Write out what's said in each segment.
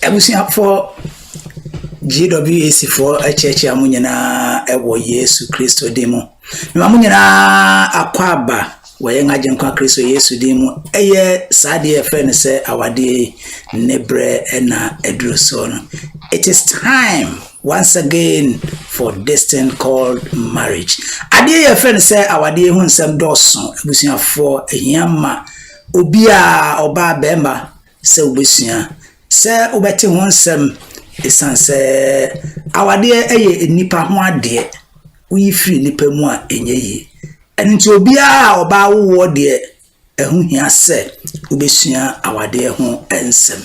Ebusia for GWAC for a church amunyana ewo Yesu Kristo demo. Mamunyana akwaba wayenga jenkwa Kristo Yesu demo. Eye sadi friend say awade nebre ena edruson. It is time once again for destined called marriage. Ade your friend say awade hu nsem doso ebusia for ehiyama obia oba bema se obusia se obeti hu nsem esanse awade eye nipa ho ade uyi free nipa mu a enyeyi enti obia oba wo de ehu hia se obesua awade ho ensem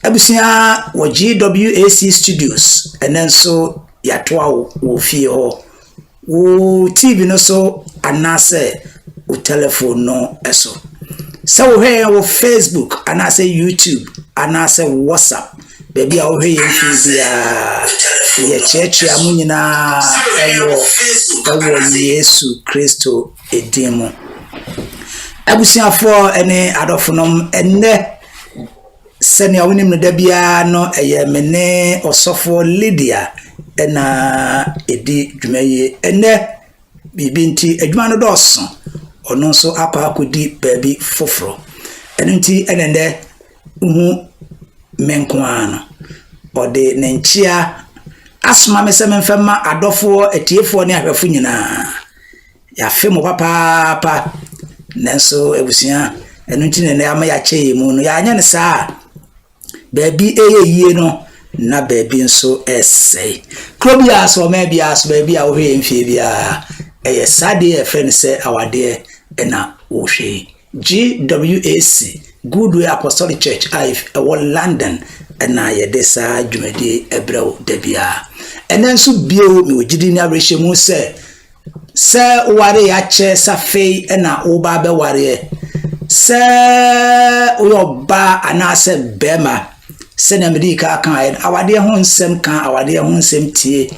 abusia wo GWAC studios enenso yatoa wo fie ho wo TV no so anase wo telephone no eso so here wo Facebook anase YouTube anase WhatsApp baby awo he yefibia ye church amunyina ewo Yesu Kristo edimo abusia for ene adofonom enne sene awonim no da bia no eye mene osofo Lydia ena edi dwumaye enne bibinti adwuma no doso ono so akodi baby foforo enunti enende uhu menkwano ode nenchia asuma mesememfema adofo etiefo ne ahwefo nyina ya femo papa nenso ebusia enunti ne ama ya cheye mu no ya anya ne saa baby eyeye no na baby nso essay krobia so mebia so baby a wohwe mfie bia eye sade e friend say awade ena wohwe GWAC GWAC Apostolic Church if London na yedesa dwumadi ebrew dabia enenso bio mi ogidi ni abrehye mu se ware ya che safei na oba be ware se oyoba anase bema se na medika kan awade ho nsem kan awade ho nsem tie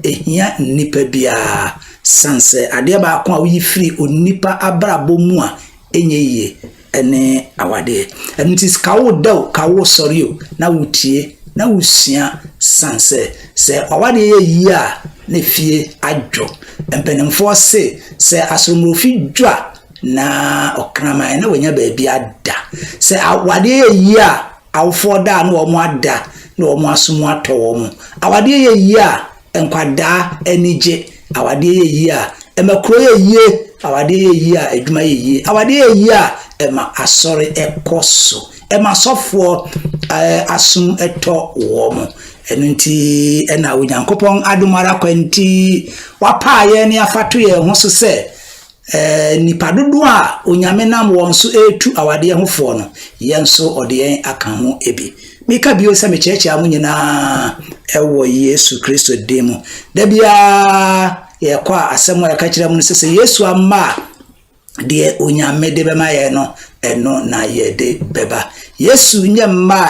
ehia nipa bia sanse ade ba ko awi free onipa abrabo mu a enyeye ene awade entis kawo daw kawo sorio na wutie na wusia sanse se awade ye yi a ne fie adwo empenemfo se asomrofi dwa na okraman na wanya baabi ada se awade ye yi a awfo da na omo ada na omo asomo ato omo awade ye yi a enkwada enije awade ye yi a emakro ye yi awade ye yi a edwuma ye yi awade ye yi a ema asori ekoso ema sofo asum eto womo enunti ena onyankopon adumara kwanti wapaye ne afato ye ho so se nipa dodo a onyame nam won so etu awade ho fo no yenso ode yen aka ho ebi mika bio se me cheche amunyina ewo Yesu Kristo demo da bia ye kwa asemo ya kachira mu se Yesu amma de onyame de bema ye no eno na ye de beba Yesu nyemma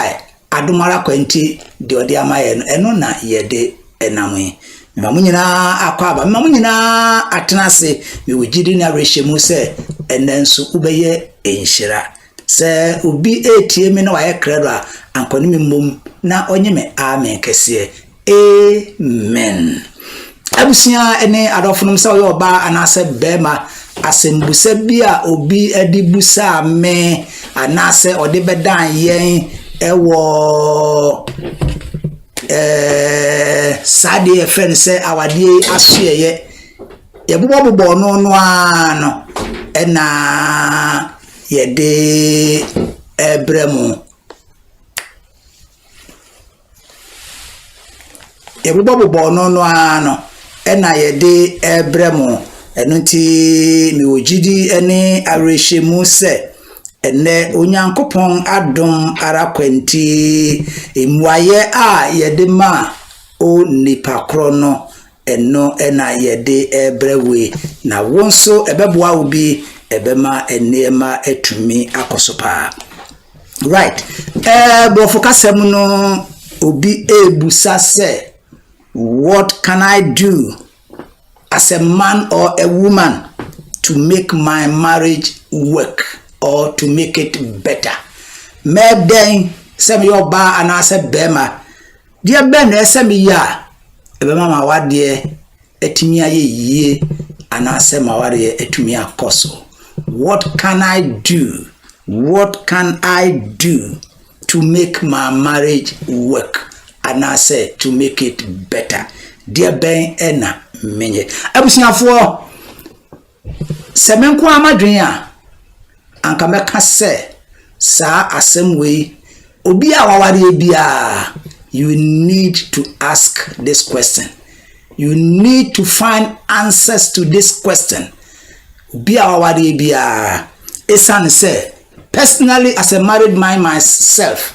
adumara kwanti de ode ama ye no eno na ye de enamwe mamunyina akwaba mamunyina atenase mi wogidi na rehye mu se enenso ubeye enhira se obi etie me na waye krado a ankoni mi mom na onyeme amen kese amen abusia ene adofonum se oyo ba anase bema asembusa bia obi adibusa me anase ode bedan yen ewo sade friend say awade asuyeye ye bobo no ano ena ye de ebremu ye bobo no ano ena ye de ebremu enunti mi ogidi ene arehye mu se ene onyankopon adom ara kwanti emuaye a yede ma o nipa kro no eno ena yede ebrewe na wonso ebeboa obi ebema enema etumi akosopa right bofokasem no obi ebusa se what can I do as a man or a woman to make my marriage work or to make it better? Meden Some your bar and I said Bema. Dear Ben, SME ya. Ebema wa dear etimia ye and I said Mawari etumia koso. What can I do? What can I do to make my marriage work? And I said to make it better. Dear Ben Ena Menye. Abusia for Semenko Amadria and Kameka say, Sa asem way Obia Wawari Bia. You need to ask this question. You need to find answers to this question. Obia Wawari Bia. Esan say, personally as a married man myself,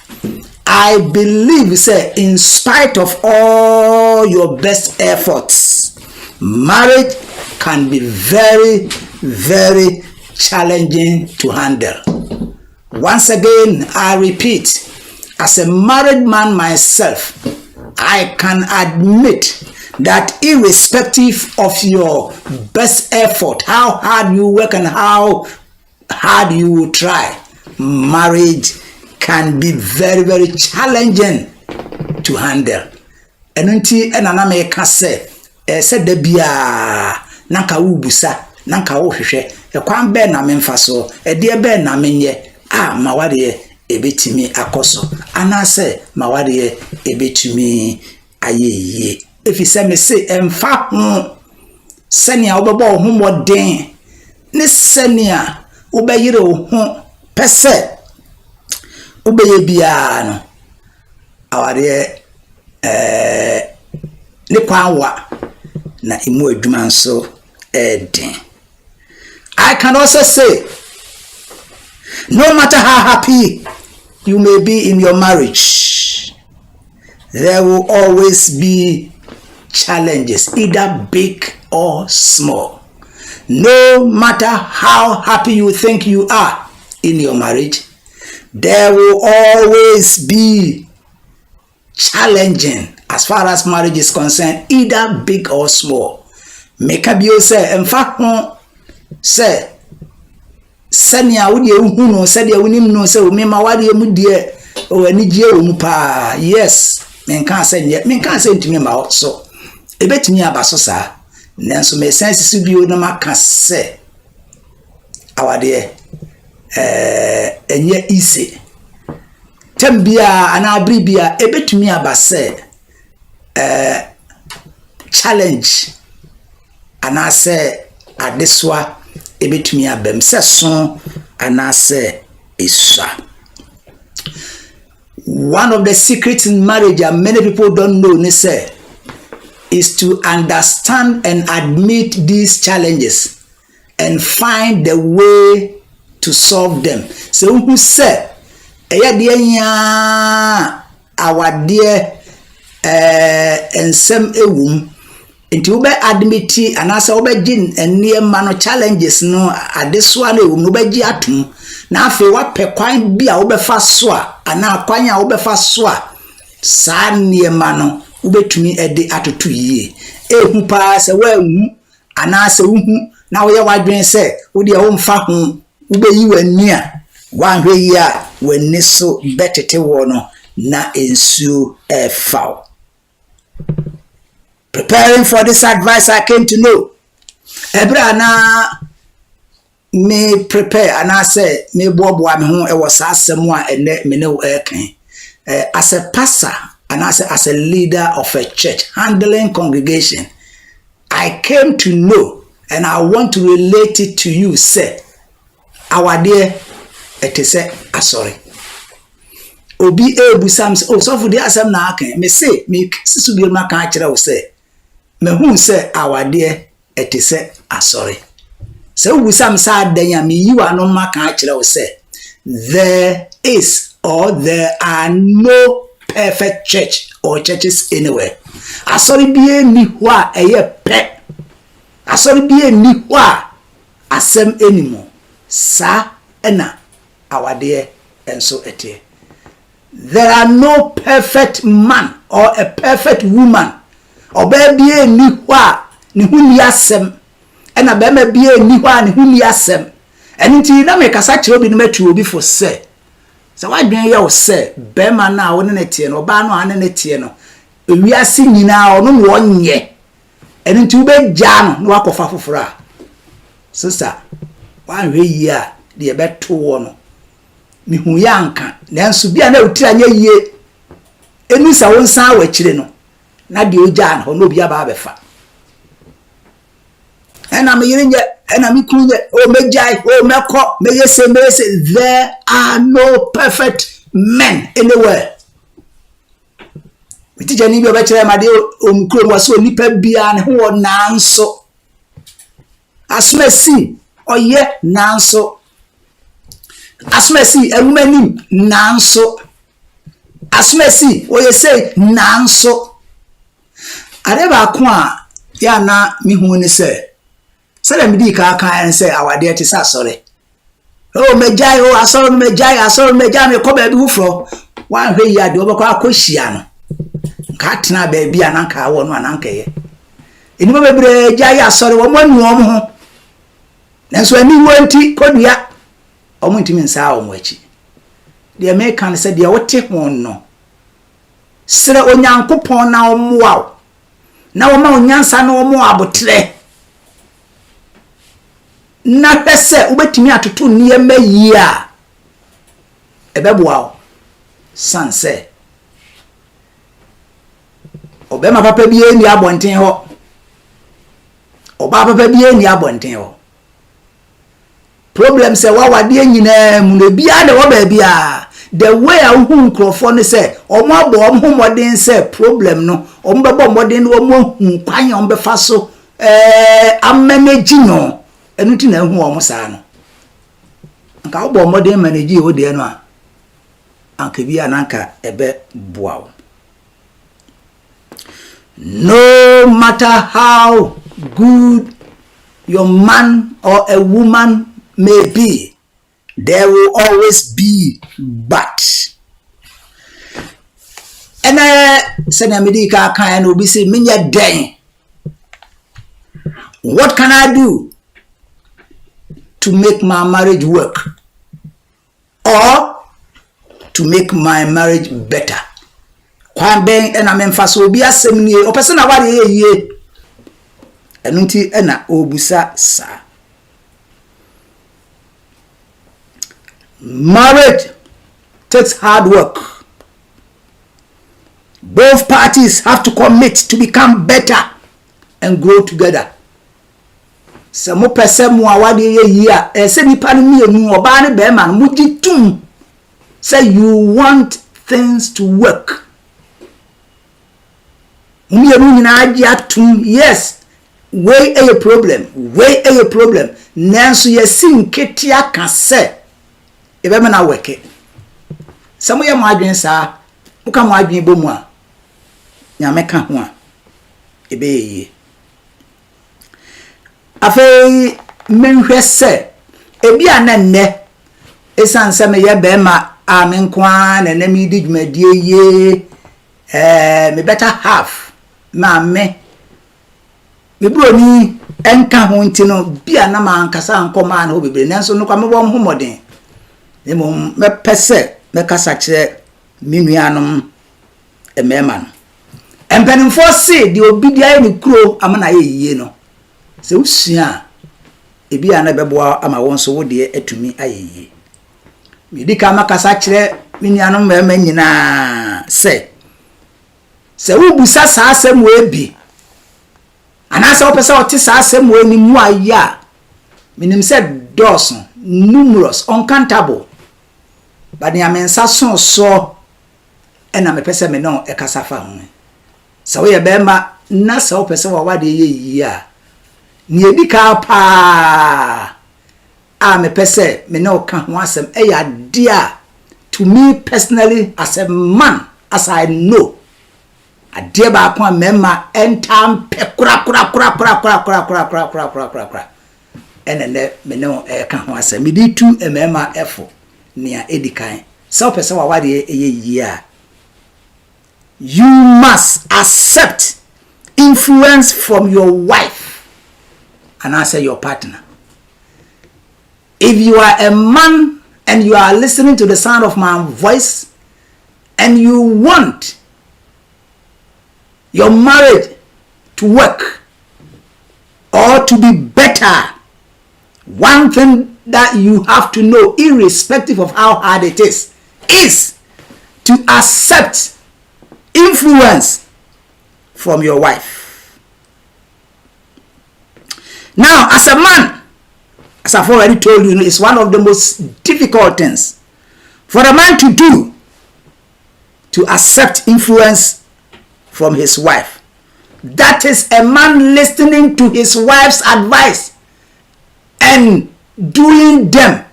I believe, say, in spite of all your best efforts, marriage can be very, very challenging to handle. Once again, I repeat, as a married man myself, I can admit that irrespective of your best effort, how hard you work and how hard you try, marriage can be very, very challenging to handle. Enunti enana meka se de bia nanka wubusa nanka wo hwehwe ekwan be na memfa so de be na menye mawade ebetimi akoso anase mawade ebetumi ayeye efise me se emfa ho senia obebo ho moden ne senia obeyire ho pese obeye bia no awade ne kwawa na imu adwuma nso eden. I can also say, no matter how happy you may be in your marriage, there will always be challenges, either big or small. No matter how happy you think you are in your marriage, there will always be challenging as far as marriage is concerned, either big or small. Make up yourself, in fact, say, Sanya would you who said you wouldn't know so me my wadi mudia or any pa. Yes, men can't say yet, men can't say to me about so. A bet me about so, sir. Nanso me sense to be no can say our dear and yet easy. Tembia and abribia a bit to me about say challenge and I say at this one. Ebetumi abem se son anase isha. One of the secrets in marriage and many people don't know is to understand and admit these challenges and find the way to solve them. So who said eya de nya awade ensem ewum nti ube admiti anasa ube jin enie mano challenges no adeswa na ewum ube ji atum na afi wape kwan bia ube fa so ana kwan ya ube fa so saa nie mano ube tumi ede atoto yie ehu pa se wa hu anasa uhu na wo ye wadwen se wo de wo mfa ho ube yi wani a wanhwe yi a wani so betete wo no na ensuo efa. Preparing for this advice, I came to know. Ebrana me prepare and I say me bobo am ho e was asemwa ene me no eken. As a pastor and as a leader of a church handling congregation, I came to know and I want to relate it to you. Say our dear it is sorry. Obi ebusam so for the asem na aken me say me sisu bi ma kan kire wo say me hu say awade etise asori say ubusam sa danya me yiwa no ma kan kire wo say there is or there are no perfect church or churches anywhere. Asori bi ni ho a eye pe asori bi ni ho a asem enimo sa ena awade enso etie. There are no perfect man or a perfect woman. Or baby ni hwa ni huni asem. Ena bema bie ni hwa ni huni asem. Eni nti na me kasa kire obi no matu obi for say. So why dwen ya say be man na wo ne tie no ba no ane ne tie no ewiase nyina ono wo nye eni nti wo be gya no na wakofa foforo sister wan hwe yi a de be to wo no mi hu ya nka nanso bia na utira nya yie enu sa won san wa kire no na de ogya no obi aba abefa ena me yire nye ena mi kunye o mejai o meko meyese there are no perfect men anywhere. We teach ani bi obekere ma de omkuro mo so nipa bia ne ho nanso asmesi oye nanso asmesi erumanim nanso asmesi oye say nanso areba ko a ya na mi hu ni say sele mi di ka kan say awade ti sa sore o mejai o asoro mejai me ko ba bi wufro wan hwe ya de obekọ akohia no ka tena ba bia na ka wo no ananka ye eni mo bebre jai asore wo mo nu om ho nanso ani wonti kodua omo ntimi nsa wo mo achi de me kan say de wote ho no sere onyankopon na omoa na wo ma onyansa na omo abotre na pese ubetimi atoto niyema yi a ebeboa sanse obema papa bi eni abonten ho oba papa bi eni abonten ho problem se wawade nyina mu no bia de wo ba bia the way a hu nkrofo ne se omo abo omo modern se problem no omo bebo modern no omo hu kwan omo befa so amanage no enuti na hu omo saa no nka obo modern manage o de no a anka bia nanka ebe boa. No matter how good your man or a woman may be, there will always be but. And send a medical kind will be saying, Minya day. What can I do to make my marriage work? Or to make my marriage better? Kwan ben ena memfaso obi asem nie opese na wade ye enunti ena obusa sa. Marriage takes hard work. Both parties have to commit to become better and grow together. Samo pese mu awade ye a ese nipa no mienu oba ne be ma no mugitum say you want things to work. Yes, way a problem. Nanso yesin ketia kan se ebe me na weke. Samo ye mo adwen sa, muka mo adwen bomu a nyame ka ho a ebe ye. Afei menhwe se ebi anenne esanse me ye be ma amenkwa na na mi di dwumadie ye me better half Mame me broni enka ho ntino bia na mankasa ankoma na obebre nanso no kwa me bom homoden emo me pese me kasa kire minuanom emema no empenimfo se de obidia ni kuro amana ye no se usua ebia na beboa ama wonso wo de atumi ayeye me dika makasa kire minuanom mema nyina se ubusa sa asem we bi anasa opesa oti sa asem we ni mu aya minim se dozen numerous uncountable but ni amensa so ena me pese me no e kasa fa ho se we be ma na se opesa wa wade ye yi a ni edika pa a me pese me no ka ho asem e ya dia to me personally as a man as I know ade ba kwa mema entam pe kura enene me no e ka ho asem me di tu mema efo nia edikan so person wa wade ye a you must accept influence from your wife and answer your partner. If you are a man and you are listening to the sound of my voice, and you want your marriage to work or to be better, one thing that you have to know, irrespective of how hard it is to accept influence from your wife. Now, as a man, as I've already told you, it's one of the most difficult things for a man to do, to accept influence from his wife. That is a man listening to his wife's advice and doing them.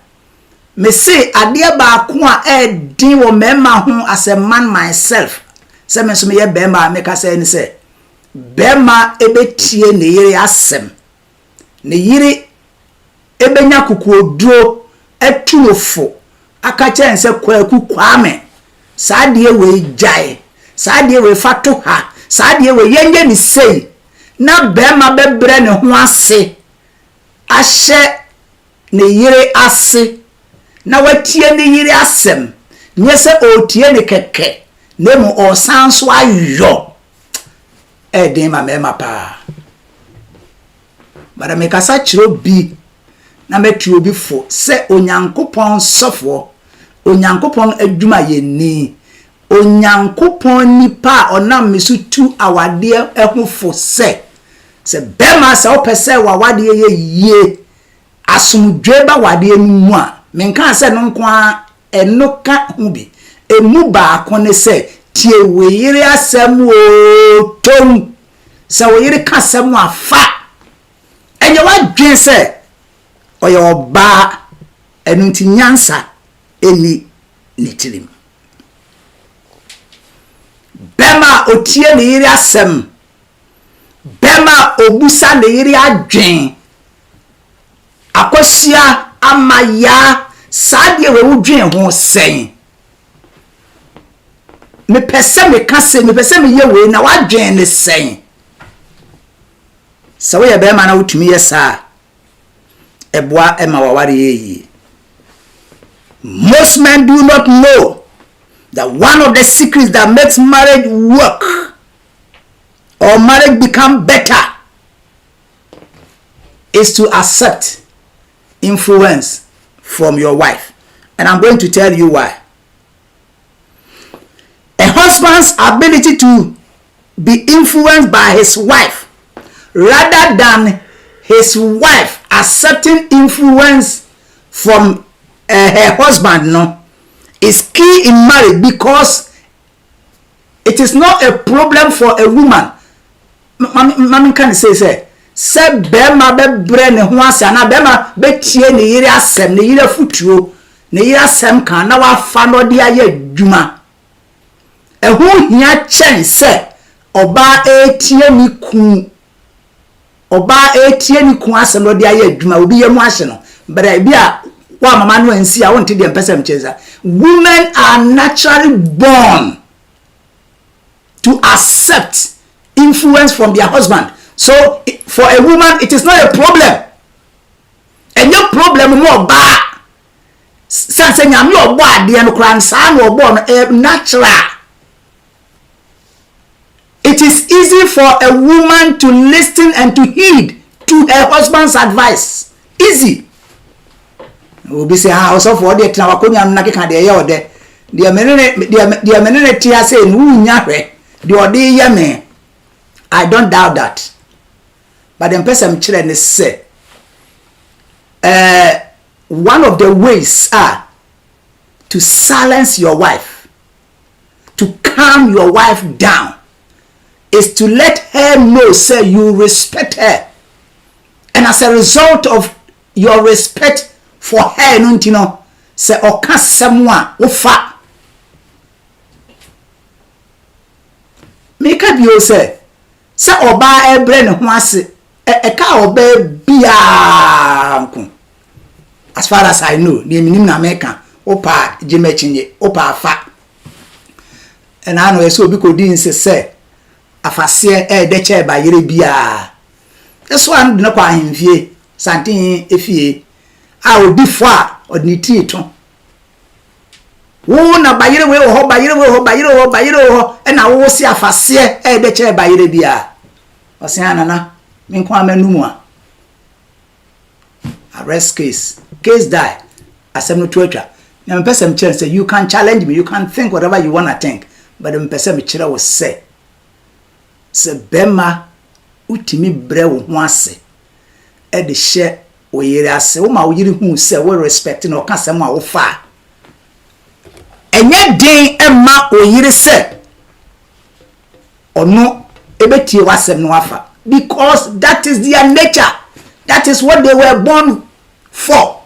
Me say adeɛ baako a ɛdin wɔ mɛma ho as a man myself. Sɛ me so me yɛ bɛma me ka sɛ ni sɛ bɛma ebetie ne yere asɛm. Ne yere ebenya kukuoduro etuofo aka kyɛn sɛ kwaku kwame. Saa deɛ we gyae. Saa deɛ we fato ha. Saa deɛ we yenye ni sei. Na bɛma bebrɛ ne ho ase. Ahyɛ ne yere ase. Na watie ne yere asem nye se otie ne keke na mu osan so ayo den ma mema pa bara me kasa kiro bi na metuo bi fo se onyankopon sofo onyankopon adwuma ye ni onyankopon nipa onam mesutu awade ehofo se bema se opese wawade ye yie asumdwe ba wade mu a menka se no nko enoka hu bi emu ba akone se tie weyire asem o tom se weyire ka asem afa enye wadwen se oye oba enunti nyansa eni nitirim bema otie ne yire asem bema obusa ne yire adwen akosia amaya sadie we wudwen ho sen me pese me kase me pese me ye we na wadwen ne sen so we be ma na wutumi yesa eboa ema waware yi. Most men do not know that one of the secrets that makes marriage work or marriage become better is to accept influence from your wife. And I'm going to tell you why. A husband's ability to be influenced by his wife rather than his wife accepting influence from her husband is key in marriage, because it is not a problem for a woman. Mommy can say se bema be bre ne ho ase na bema be tie ne yire asem ne yire futuo ne yire asem kan na wa fa no de aye adwuma ehu hia chen se oba etie ni ku asem no de aye adwuma obi ye mu ahye no bra bia wa mama no ansi a wonte de mpesam cheza. Women are naturally born to accept influence from their husband. So for a woman, it is not a problem. And your problem more bad. Since I'm your body and grandson were born natural. It is easy for a woman to listen and to heed to her husband's advice. Easy. We'll be saying, also for the Tawakunya Nakika de Yode. The menene tia say, who nyare, the ode yame. I don't doubt that. But the person children say, one of the ways are to silence your wife, to calm your wife down, is to let her know, say, you respect her. And as a result of your respect for her, you know, say, oka someone ufa. Make up you say oba ebre ne ho ase eka oba bia. As far as I know, the minim na meka opa jimechinye opa afa. And I know eso bi ko din say afase de che ba yere bia. Eso an de kwa ahemfie santin efie a obi fo a odniti to wo na bayire we ho bayire ho e na wo si afase e de che bayire bia ose anana me nko amanu a arrest case die asem no to atwa na me person chance say you can challenge me, you can think whatever you want to think, but me person me kire wo say bema utimi bre wo ho ase e de hye wo yiri ase wo ma wo yiri hu say wo respect no ka sem a wo fa enye din emma o yiri say ono ebetie wasem no afa, because that is their nature, that is what they were born for.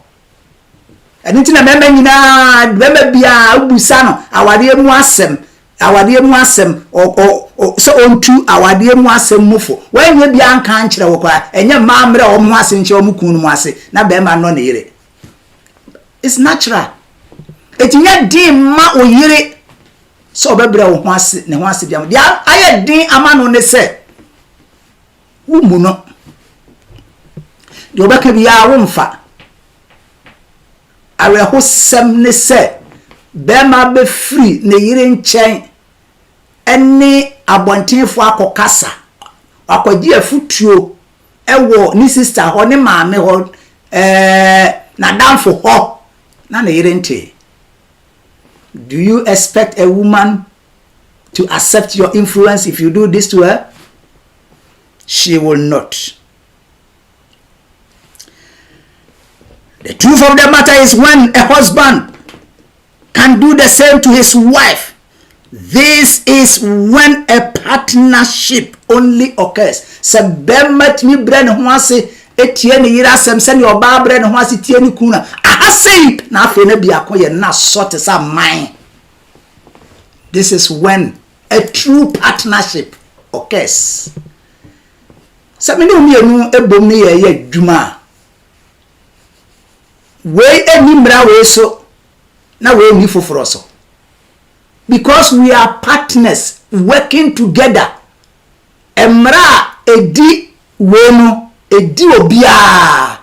And it's na member nyina member bia ubusa no awade mu asem o so ontu awade mu asem mufo when you bia nka nkyere wo kwa enye maamre o mu ase nche o mu kunu mu ase na be ma no na yire. It's natural. Etinya din ma o yire so obebre wo ho ase ne ho ase bia dia aye din ama no ne se umu no de obeka bia wo mfa awe ho sem ne se be ma be free ne yire nchen eni abontenfo akokasa akwaji afutuo ewo ni sister ho ne maame ho na danfo ho na ne yire nte. Do you expect a woman to accept your influence if you do this to her? She will not. The truth of the matter is, when a husband can do the same to his wife, this is when a partnership only occurs. Se bemet mi bre ne ho ase etie ne yira sem se ne oba bre ne ho ase tie ne kuna ahasei na afi na bia ko ye na sort sa man. This is when a true partnership occurs. Se me no mienu ebom ne ye dwuma we enimra we so na we ni foforo so, because we are partners working together. Emra edi we no edi obia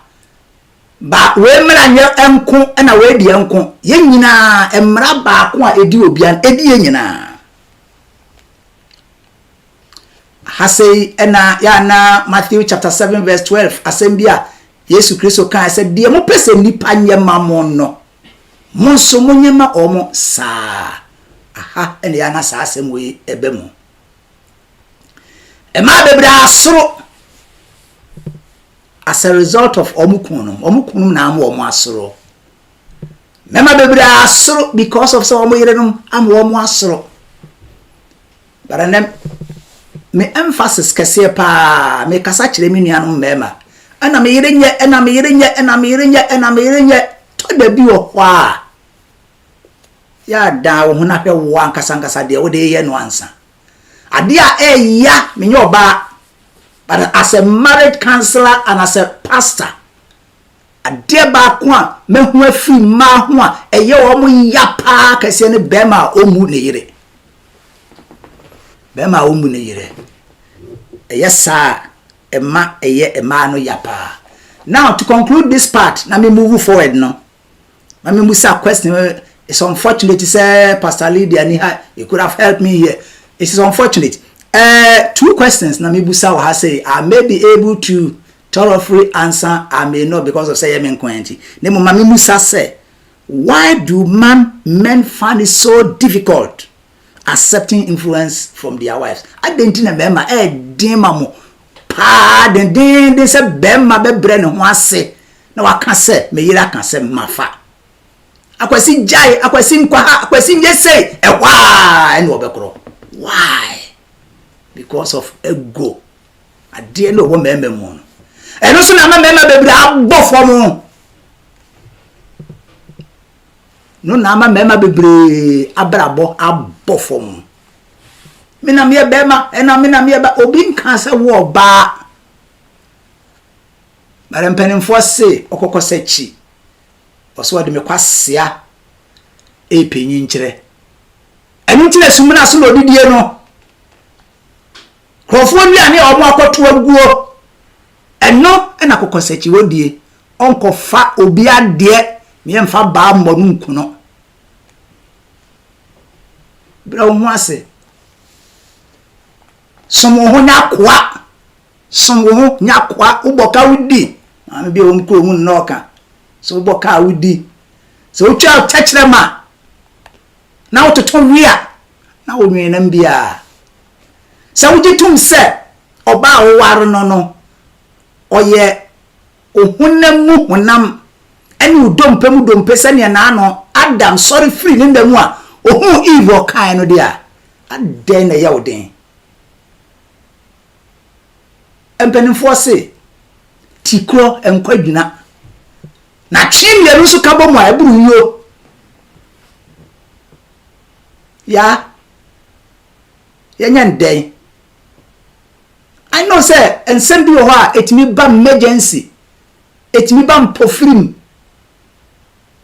ba we mra nye enko na we di enko ye nyina emra ba ko a edi obia edi ye nyina hasei ena ya na Matthew chapter 7 verse 12 asembia Yesu Kristo kan said de mo pese nipa nyema mo no mo so mo nyema omo sa aha ene ya na sa asem we ebe mo e ma bebra asoro as a result of omukunum na am omo asoro mema bebra asoro because of so omo yerenum am omo asoro. But then me emphasis kese pa me kasa kire me nuanum mema ana me yire nye to da bi wo kwa ya da wo na hwe wo ankasa de wo de ye no ansa ade a ya me nyoba. But as a marriage counselor and as a pastor, ade ba ko a me ho afi ma ho a eye wo mo ya pa kase ne bema omu ne yire sa ema no yapa. Now to conclude this part, let me move forward now. Let me move a question. It's unfortunate to say Pastor Lydia, you could have helped me here. It is unfortunate. Two questions. Let me busa say I may be able to thoroughly answer, I may not, because of say I'm inquainty. Nemo mami musa say, why do men find it so difficult accepting influence from their wives? I didn't remember demamo pa den say bema be bre ne ho ase na waka say me yira kan say mafa akwasi jai akwasi nkwa ha akwasi nyese ehwa ene obekro. Why? Because of ego. Ade no wo meme mu no eno so na meme be bre abofo mu no na meme be bre abrabo abofo mu. Mina me bema ena mina me ba obi nka se wo ba bare mpanimfo se okokose chi oso de me kwasea epenyi nkyere enu nkyere sumuna so no didie no krofo nua ne omo akoto aguo eno ena kokose chi wodie onko fa obi ade me mfa ba mmonu nkuno bra wo ho ase somo ho nyakwa somo ho nyakwa uboka wudi ame bi won ko mu noka so uboka wudi so utwa tachire ma na utoto wia na wonwe na mbia sa wujitum se oba wo waro no oye ohunamu honam ani udompem dompe sane na ano Adam sorry free ninda mu a ohu evil kan no dia aden na ya odin empenimfo se tikro enkwadwina na twimle no so kabo mu a eburu yo ya yenyan den I know say ensem bi ho a etimi ba emergency etimi ba mpofrim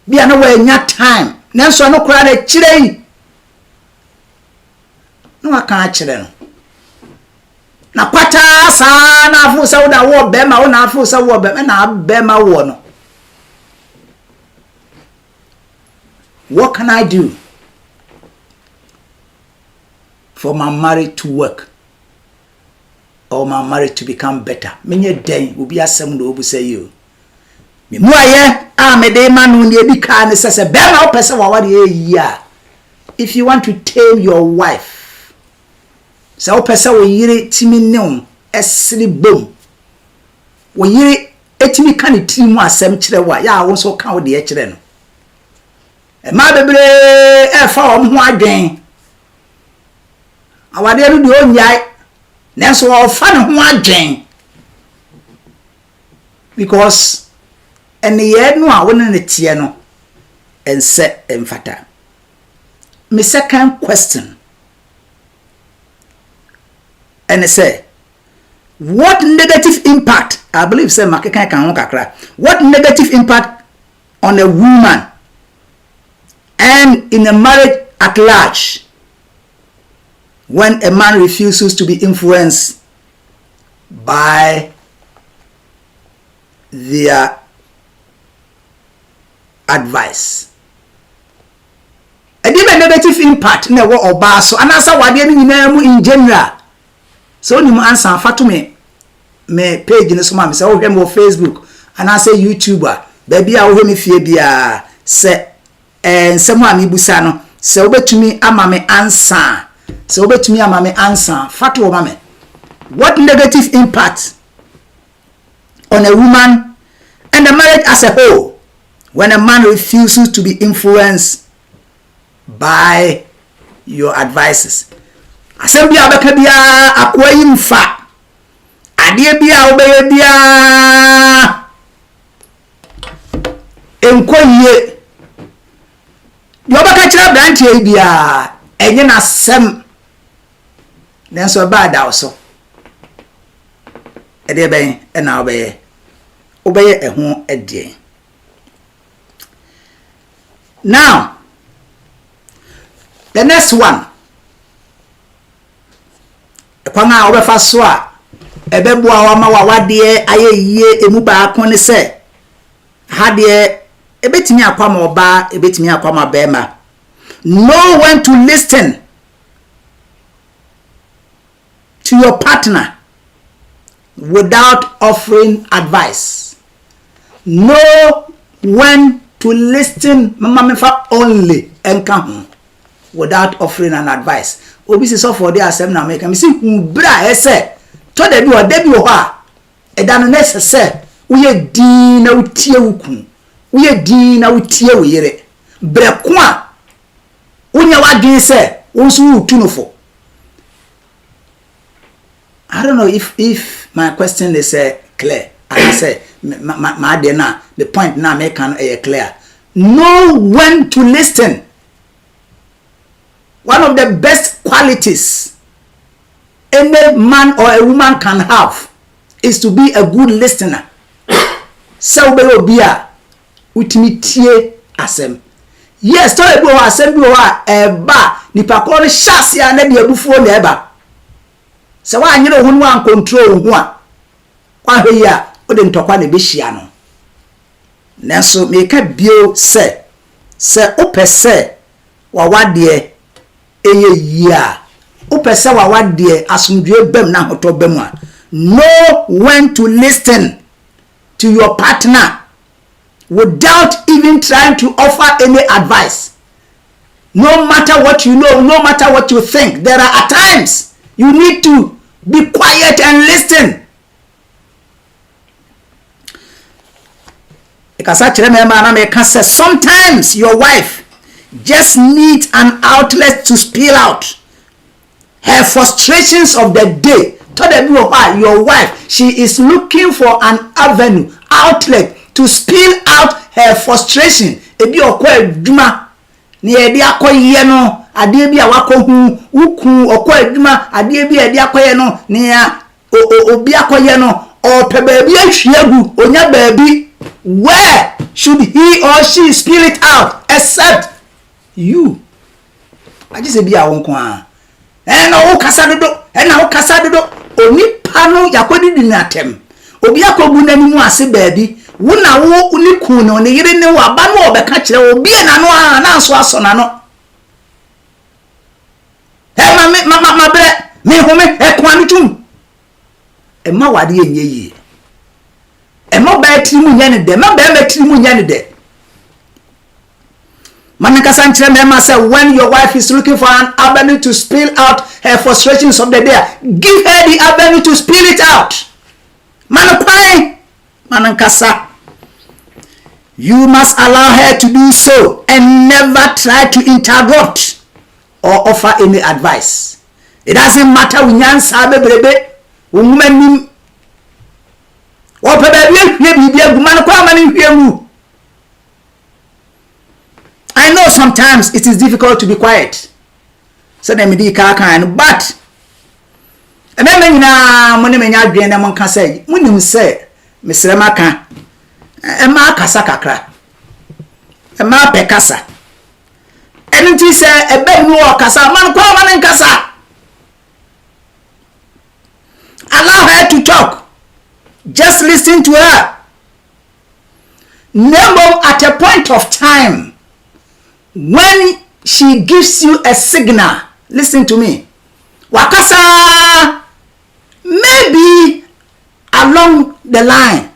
bia na we nya time nanso no kura na kirei no aka kire no na kwata sa na afu sa wo da wo be ma wo na afu sa wo be na be ma wo no what can I do for my marriage to work or my marriage to become better menye den obi asem no obu say you me mu aye a me de ma no ne bi ka ne sese be ma opese wa wade eyi a if you want to tame your wife so opese wo yire timi ne esri bom wo yire etimi ka ne tiri mu asem kire wa ya wo so ka wo de kire no e ma bebre e fa wo ho adwen awade ru de onyai nanso wo fa ne ho adwen because and ye no a won ne tie no ense emfata my second question and I say what negative impact I believe say makeka kan ho kakra what negative impact on a woman and in a marriage at large when a man refuses to be influenced by their advice a negative impact na wo oba so anasa wade ni nyina mu in general so ni mu answer fato me page ni so ma me say wo hwe me Facebook anasa YouTuber baby a wo hwe me fie bia se nsem a me busa no se obetumi ama me answer se obetumi ama me answer fato wo ma me what negative impact on a woman and the marriage as a whole when a man refuses to be influenced by your advices asem bia beka bia akwa yimfa ade bia obeye bia enkoye yo beka kira branch e bia enye na sem nenso ba da so ede ben na obeye eho ede. Now, the next one. Kwanga obefa so a ebeboa wa ma wade ayeye emu ba kon se ha de ebetimi akwama oba ebetimi akwama bema. Know when to listen to your partner without offering advice. Know when to listen mama me fa only enka without offering an advice obi se so for the asem na make me see bra ese to da bi o da bi ho a e da no necessary uye din na utie wuku uye din na utie weyere bra ko a unya wadin se wonso utu no fo. I don't know if my question is clear. I say my dinner the point now make can clear. Know when to listen. One of the best qualities any man or a woman can have is to be a good listener. So be obia utimi tie asem. Yes, to e bo asem bi ho a ba nipa ko no shase ya na de abufuo na eba. Se wa anyere ho no an control ho a kwa hwe ya ode ntokwa na be hia no. Nanso me ka bio se opese wa wade ya upese wa wade asumdwe bem na hoto bem a know when to listen to your partner without even trying to offer any advice. No matter what you know, no matter what you think, there are at times you need to be quiet and listen. Sometimes your wife just needs an outlet to spill out her frustrations of the day. Your wife, she is looking for an avenue, outlet to spill out her frustration. Ebi okwa adwuma ne edi akoye no ade bi a wakohu uku okwa adwuma ade bi edi akoye no ne obi akoye no ope baabi ahwiagu onya baabi. Where should he or she spill it out except you? I just say be a wonko a na wo kasa dodo onipa no yakodi dinatem obi akobu nanimu ase baabi wo na wo ni ku no ne yire ne wa ba no obeka kire obi na no a na so aso na no ma bre me home kwa no tum ma wade enye yi ma ba tiri mu nyane de ma ba tiri mu nyane de. Manakasa nchire me say when your wife is looking for an avenue to spill out her frustrations of the day, give her the avenue to spill it out. Manakasa, you must allow her to do so and never try to interrupt or offer any advice. It doesn't matter unyan sabe brebe woman or I know sometimes it is difficult to be quiet. So let me but remember na money me nya dwen na mon ka say munim say mesre maka e ma kasa kakra e ma pe kasa enti say e be nu o kasa man kwa man kasa. Allow her to talk. Just listen to her. Never at a point of time when she gives you a signal, listen to me. Wakasa, maybe along the line,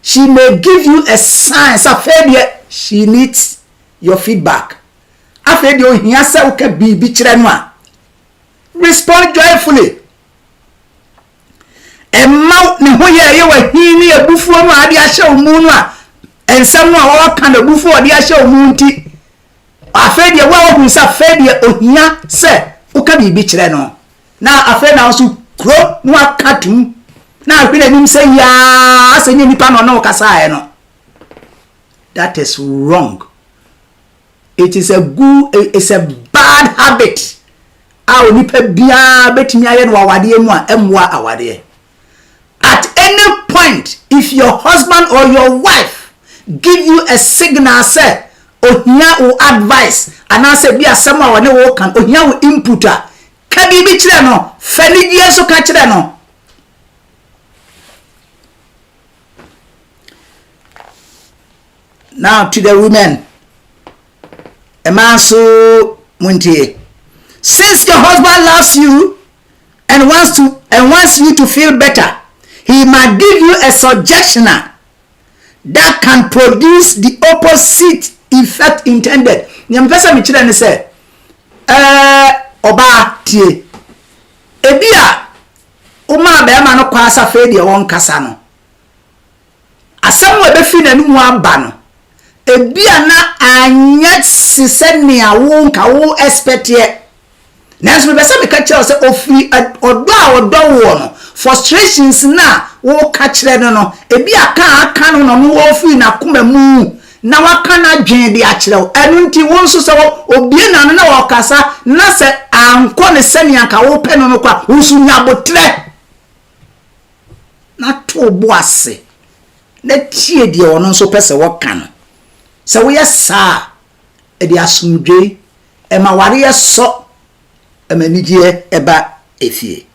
she may give you a sign. She needs your feedback. Respond joyfully. Emma ne hoye ye wa hini ebufu no ade ahye omu a ensam no a wo kan ebufu ade ahye omu nti afede wa wo sa fede ohia se uka bibi kire no na afede na so kro no akatum na ahwe nim se ya asenye nipa no na okasa no. That is wrong. It is it's a bad habit. A nipa bia betimi aye no awade mu a emwa awade. At any point, if your husband or your wife give you a signal, say, ohia or advice, and I say, be a summer when you can, ohia or inputter, can be no, feli years or catch no. Now to the women, a man so muntie. Since your husband loves you and wants you to feel better, he might give you a suggestion that can produce the opposite effect intended. Nyamfesa mi chire ne say oba tie ebia uma be ma no kwasa fe de won kasa no asem we be fi na nu aba no ebia na anya sisenia wo nka wo expect ye nanso me be say me ka kire say ofi odo a odo wo no frustrations na wo ka kire no ebi aka no no wo fi na kuma mu na waka na dwen de a kire enu nti wo nso se obie na no na wo kasa na se anko ne sani aka wo pe no kwa wo su nya botre na to bo ase na tie de ono nso pese wo ka no se wo yesa e de asumdwe e ma ware yeso e manigye eba efie.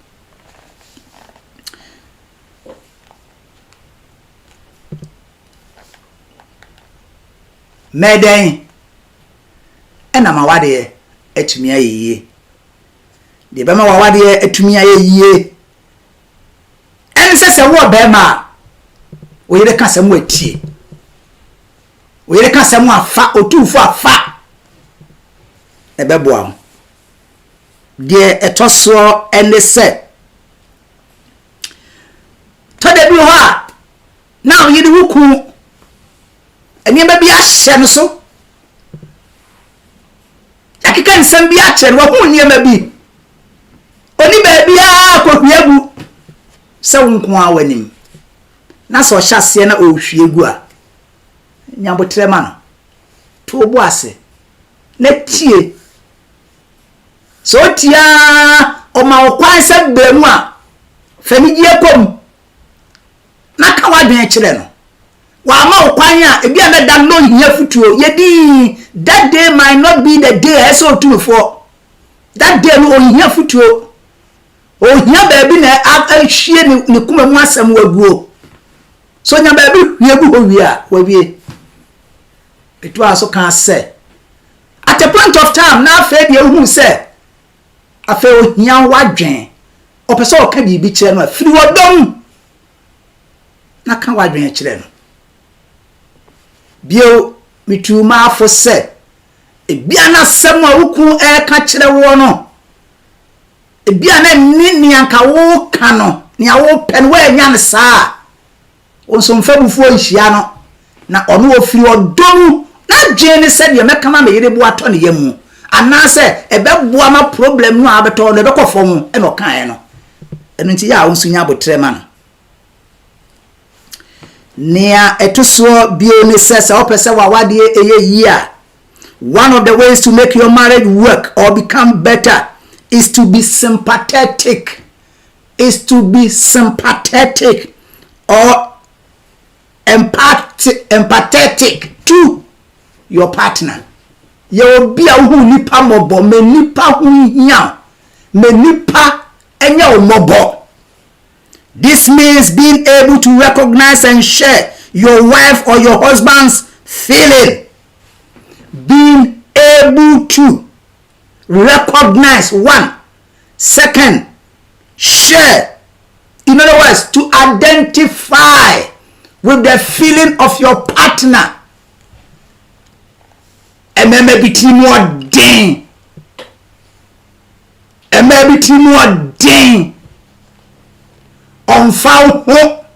Meden ena mawade etumi ayeye de be ma wawade atumi aye yie en se wo be ma wo yire ka sam watie wo yire ka sam afa otufo afa e be boa de etoso ene se to de bi ho now yiri wuku eni be bi ahye no so akika nsam bi ahye wo hu niema bi oni ba bia kwakuagu se wonko awanim na so hyase na ohwiegu a nyabotrema no to bo ase na tie so tia o ma okwan se bremu a famigye kom na ka wadwen kire no wa ma okwan a ebi a da no hia futuo yedi that day might not be the day so to for that day no hia futuo o hia ba bi na ahwie ni kuma mu asem waguo so nya ba bi hwiegu ho wi a wawie etu aso kan say at a point of time na afa de hu say afa o hia wadwen o pese o ka bibi kire no afiri wodom na ka wadwen kire no bio mituma afo say ebia na sem a wuku ka kire wo no ebia na ni anka wo ka no ni awo pen we nya ne saa o so mfabufu nhia no na ono ofiri odom na dwene se de meka ma yire bo ato ne yamu ana se ebeboa ma problem no abeto no ebekofom e no kan no eno nti ya wo sunya abotrema no nea etoso bio ne se opese wawade eye yia. One of the ways to make your marriage work or become better is to be sympathetic. Or empathetic to your partner. You be a who nipa mobo, me nipa hu hia, me nipa enya mobo. This means being able to recognize and share your wife or your husband's feeling. Being able to recognize one. Second, share. In other words, to identify with the feeling of your partner. And maybe more ding. And maybe more ding. On foul hope.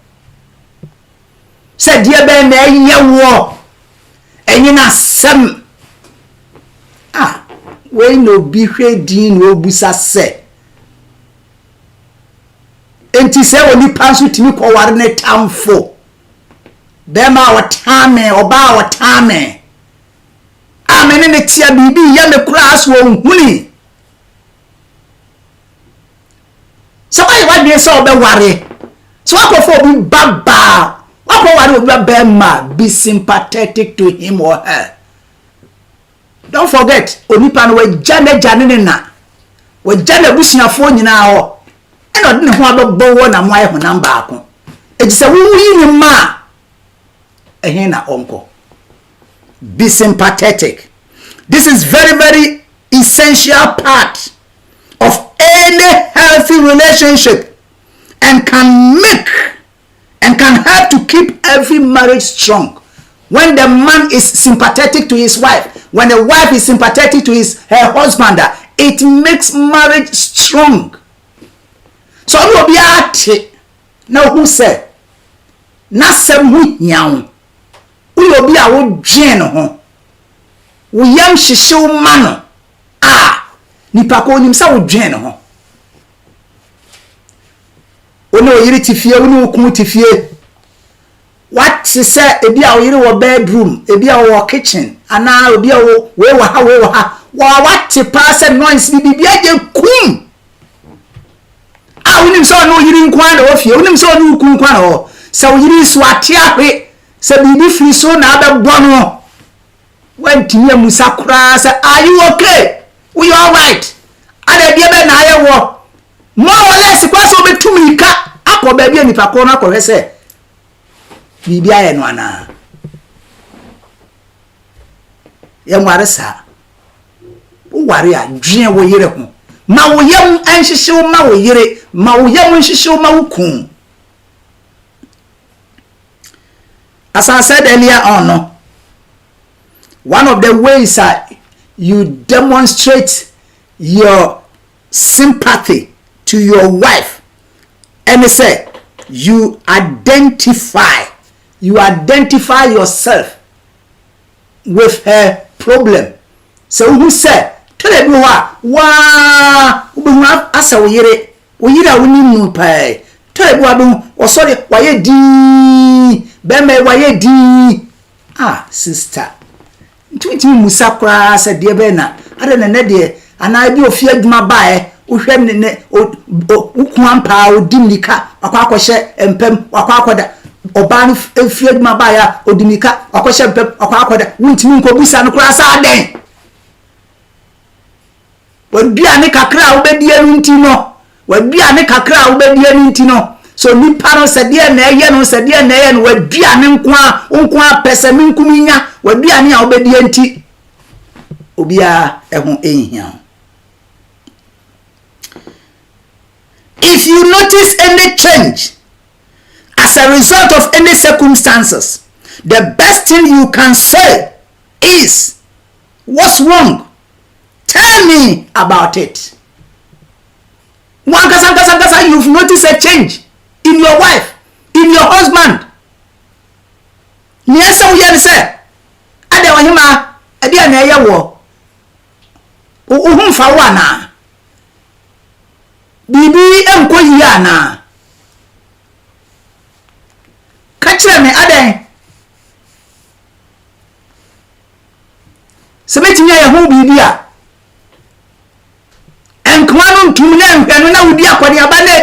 Said dear Ben, ye war. And you know some. We no be din no busa se. Enti se oni pansu timi ko ware ne tamfo. Be ma watame oba watame. Amene ne tia bibi ya me kura aso ohuni. So why wadwe se obe ware. So akofo bi baba. Akofo ware obi be ma be sympathetic to him or her. Don't forget, onipa no we jane na. We jane busuafo nyina ho. E no de ne ho abebo wo na mo aye honam baako. E se wo yi ni ma. Ehe na onko. Be sympathetic. This is very, very essential part of any healthy relationship and can help to keep every marriage strong. When the man is sympathetic to his wife, when the wife is sympathetic to her husband, it makes marriage strong. So no be ate na who say na sem hu hiawo wo obi a wo dwen ho wo yam hyehye wo ma no nipa ko nim sa wo dwen ho ono yiri tifie ono ku tifie what say ebi a yiri wo bedroom ebi a wo kitchen ana obi a wo we wa ha wa what pass noise bi aje kum unim so no yiri nkwan na ofie unim so no ku nkwan na ho so yiri so ate ahwe se bibi free so na abegbo no wantimi amusa kura say are you okay we all right ada bia be na aye wo mo wala si kwa so betumi ka akoba bia nipa ko na akohwe se bibi aye no ana ye nware sa wo ware a dwen wo yire ho ma wo yam anhyehyew ma wo yire ma wo yam anhyehyew ma wo kun. As I said earlier on, one of the ways that you demonstrate your sympathy to your wife, and say you identify yourself with her problem. So who said tell everyone wa asa oyire woni mu pai tell everyone o sorry waye di be me waye di sister ntwiti musa kwa sa de be na ada na de ana bi ofia adwuma bae wohwem ne ukuampa odimnika akwakohye empem akwakoda oban efia adwuma bae odimika akwakohye empem akwakoda wuntimi nkobusa no kura sa den waduane kakra obedie no ntino waduane kakra obedie no ntino so nipa no sede na eye no sede na eye no waduane nkoa pesemi nkuminya waduane a obedie nti obia ehun ehia. If you notice any change as a result of any circumstances, the best thing you can say is, what's wrong? Tell me about it. You've noticed a change in your wife, in your husband. Yes, we say, Ade wahima, ade na yawo. Uhumfa wana. Bibi enko yana. Kachire me ade. Sebetinya ya hu bibi a. Enkwanu ntumne enhwanu na wudi akwaniaba na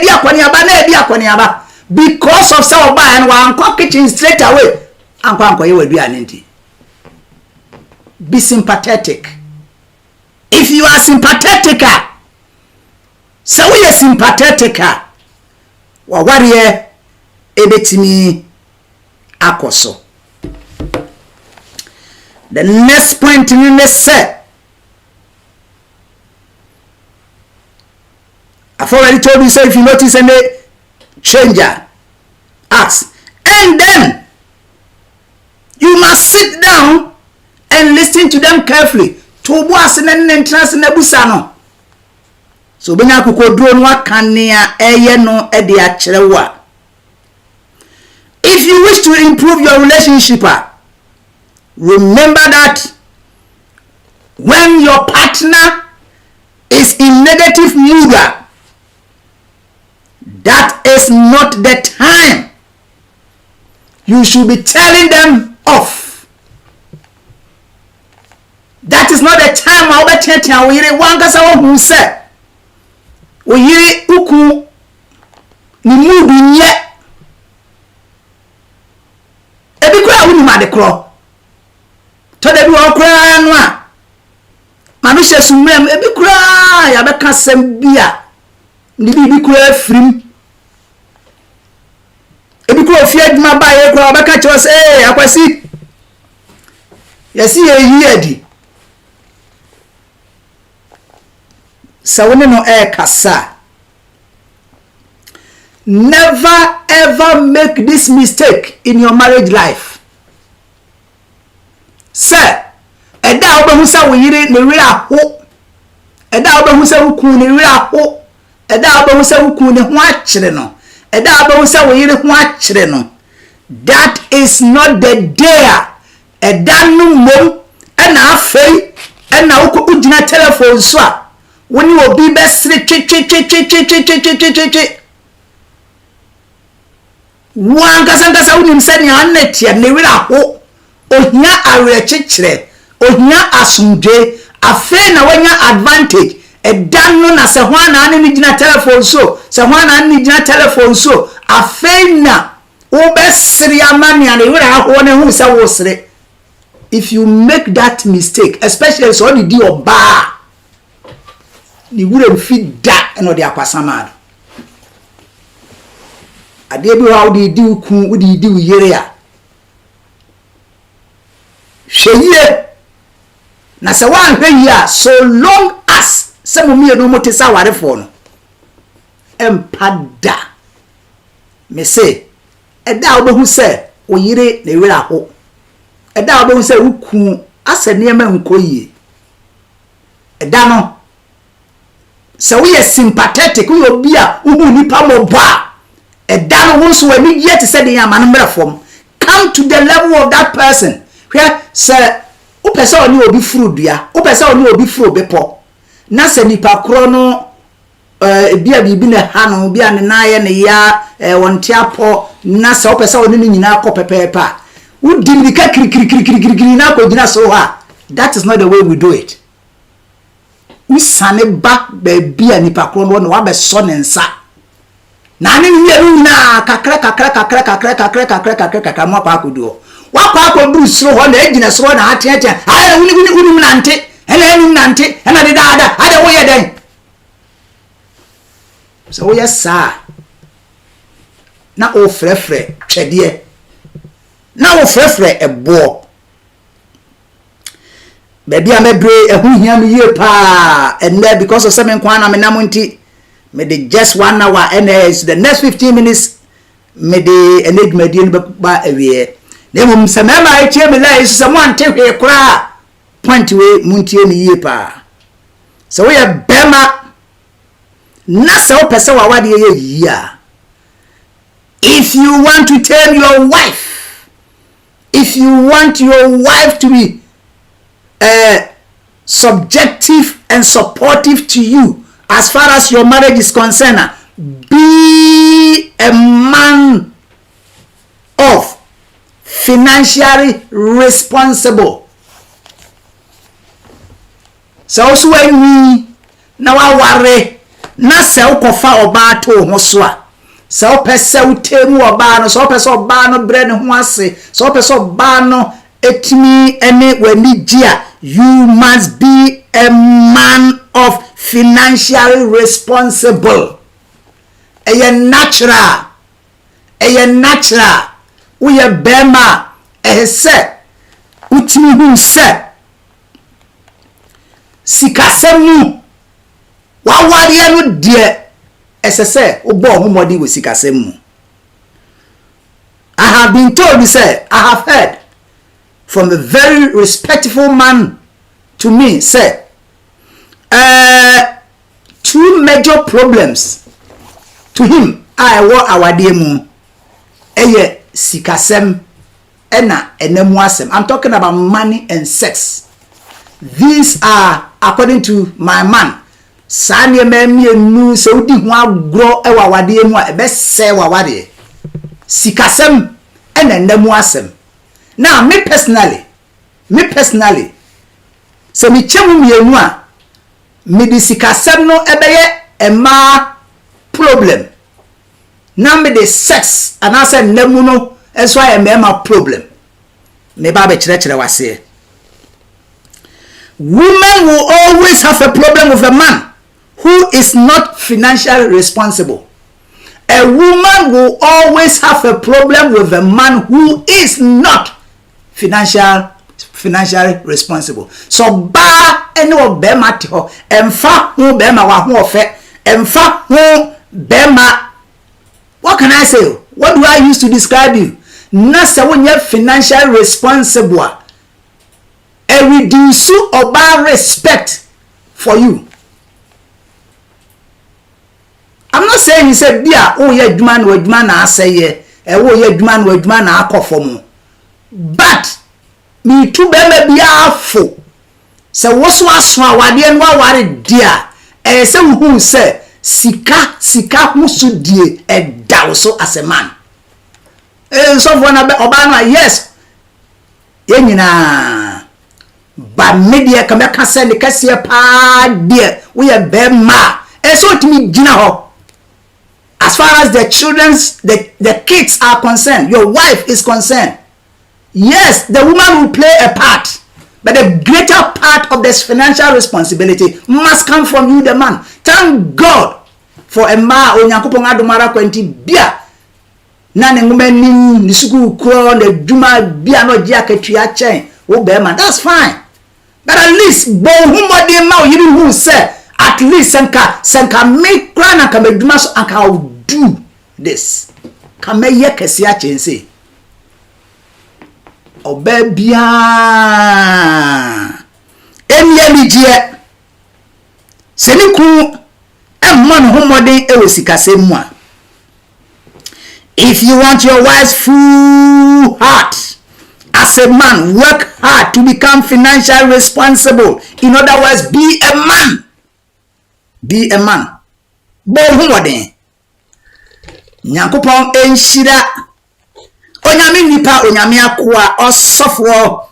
edi akwaniaba because of some buy and one kitchen straight away. Anko ye waduane nti. Be sympathetic. If you are sympathetic, so we are sympathetic. Wa wariye ebetimi akoso. The next point in the set, I've already told you, so if you notice any changer, ask. And then you must sit down and listen to them carefully. So benya kokodro no akania eye no e de acherewa. If you wish to improve your relationship, remember that when your partner is in negative mood, that is not the time you should be telling them off. That is not the time I will tell you. We want to say who said we uku ni mood nye ebi kura wuni ma de kro to de bi o kura no a ma bi hye sumrem ebi kura ya be ka sem bia ni bi kura frim ebi kura ofie adwuma ba ye kura be ka che se akwasi yesi ye adi sawone no kasa. Never ever make this mistake in your marriage life. Sir, eda obehu sa wo yire ne wira ho. Eda obehu sa wo kun ne wira ho. Eda obehu sa wo kun ne ho akire no. Eda obehu sa wo yire ho akire no. That is not the day. Eda no mom na afei na wo ko ugina telephone so a woni obi be sire twi Wankasa unim sani anetia ne wira ho ohia awerechekire ohia asumdwe afe na wanya advantage edan no na se hwana ane ni gina telephone so se hwana ane ni gina telephone so afe na obesiri amani ane wira ho ne hu se wo sire. If you make that mistake, especially so the di oba ni wura fit da eno de akwasama ade bi wa odi di ku odi di yere a hweye na se wan hweye a so long as se mo mienu mo te sa warefo no empada me say eda obehu se oyire na ewira ho eda obehu se wuku ase niema nkoyie eda no se we sympathetic we obi a uhu nipa mo ba eda no wo so wani ye te se de yama no mrefom come to the level of that person where se o pese oni obi furu dua o pese oni obi furu bepo na se nipa kro no bia bibi na ha no bia ne na ye ne ya wonte apo na se o pese oni nyina akọ pepepa wo dimika kirikirikirikiri na ko gina so ha. That is not the way we do it. We sane ba bia nipa kro no wa be so ne nsa na ne yie na kakra mo pa akoduo wakwa akodu sro ho na egina sro na ateatea ha uni nante enu nante na de daada ade wo ye den so wo yes sir na o frefre twede na o frefre ebo baby amebre ehu hia me ye pa and there because of seven kwana me namunti me de just 1 hour and the next 15 minutes me de enedmadi ni ba awie na mum se mema etie me la isu se mo ante hwe kura point we muntie ni ye pa so we bema na se o pese wa wade ye yia. If you want to tell your wife, if you want your wife to be subjective and supportive to you as far as your marriage is concerned, be a man of financially responsible. So also when we now worry na se ukofa oba to ho so a se opese utemu oba no se opese oba no bre ne ho ase se opese oba no etimi ene wani gia, you must be a man of financially responsible. Eye natural we a bema se utimi hu se sikasemu wawari no de esese obo homodi we sikasemu. I have been told, say, I have heard from a very respectful man to me, say, 2 major problems to him. I wa awademu eye sikasem ena enemuasem. I'm talking about money and sex. These are, according to my man, sanye memie nu se udi ho agro e wawade mu a ebe se wawade sikasem ena enemuasem. Now me personally se mi chemu mienu a me di sikasem no ebeye ema problem na me de sex anase nemu no enso aye ema problem me ba be kire wase. Women will always have a problem with a man who is not financially responsible. A woman will always have a problem with a man who is not financially responsible. So ba ene obema te ho emfa hu bema wa hu ofe emfa hu bema. What can I say? What do I use to describe you? Na se wonye financially responsible a reduce oba respect for you. I'm not saying he said bia oh ye adwuma na adwuma na aseye oh ye adwuma na adwuma na akofo, but me too bema bia afo se woso aso awade no aware dia se hu se sika hu so die da so as a man. So for na oba na yes ye nyina ba media kameka se ne kase pa de we ye bema so timi gina ho. As far as the the kids are concerned, your wife is concerned. Yes, the woman will play a part, but the greater part of this financial responsibility must come from you, the man. Thank God for a man onyankopon adomara kwenti bia na ne ngumani ni suku kro na djuma bia no gia katua chen wo be man. That's fine. But at least bo humode ma yiri hu say At least senka make plan and can do so and can do this. Can make ye kesi a chense. Obebia. Emi die. Seniku man homodin e wesika semwa. If you want your wife's full heart, as a man, work hard to become financially responsible. In other words, be a man. Be a man. Bo homodin. Nyankopon enshira. Onyame nipa onyame akwa osofo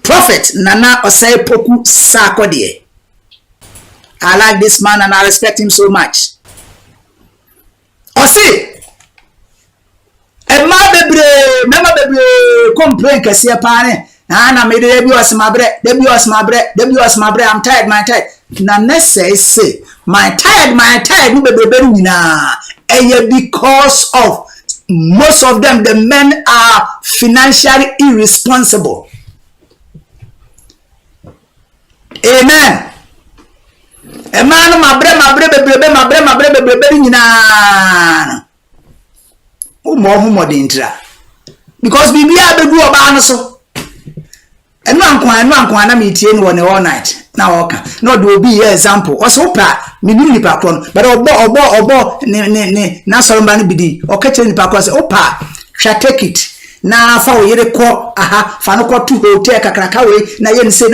prophet nana osai poku sakode. I like this man and I respect him so much. Osi Emma bebre complain kese pane na me debi was my bre I'm tired my tired na say my tired no bebre nyina because of most of them the men are financially irresponsible. Amen. Emma no my bre nyina because bibia be do oba no so enu ankwan na me tie no all night na oka no do obi example also pa me nipa kron but obo ne na so mba no bidi oka che nipa kron say opa hwa take it na fa wo yere ko aha fa no ko to hotel kakraka we na ye nse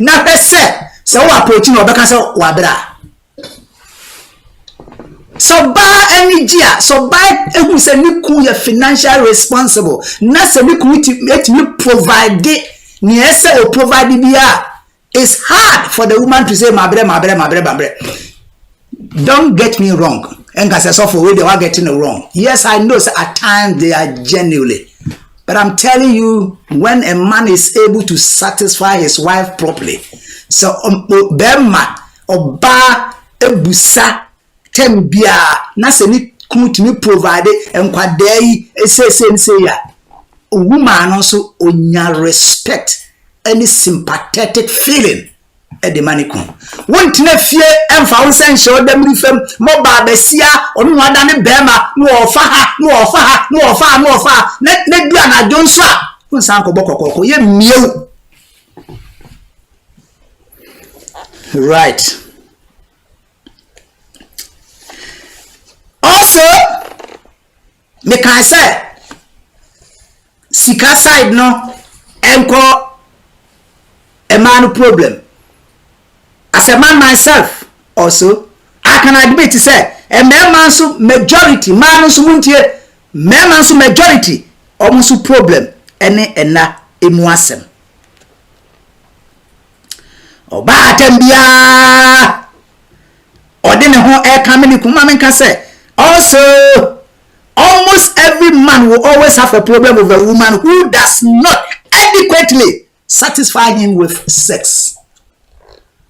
na pese se wo approach no obeka se wa bra. So buy any year, so buy who say me ku you financially responsible. Na say me ku me provide ni ese o provide bia. It's hard for the woman to say mabre. Don't get me wrong. Enga say so for way they are getting it wrong. Yes, I know so at times they are genuinely. But I'm telling you, when a man is able to satisfy his wife properly, so bema oba ebusa tembia na se ni kutumi provide enkwade say ya woman also onya respect any sympathetic feeling e de maniku won't na fie emfa won sen show dem rifem mo ba besia onu wada ne bema no ofa ha na dua na jonso a won san ko bokokoko ye miew right. Also, me can say, sika side no, enko a man problem. As a man myself, also, I can admit to say, a man so majority, man so muntie, man so majority, almost problem, ena emuasem. Oba atembia, odine ho e kameni kuma can say. Also, almost every man will always have a problem with a woman who does not adequately satisfy him with sex.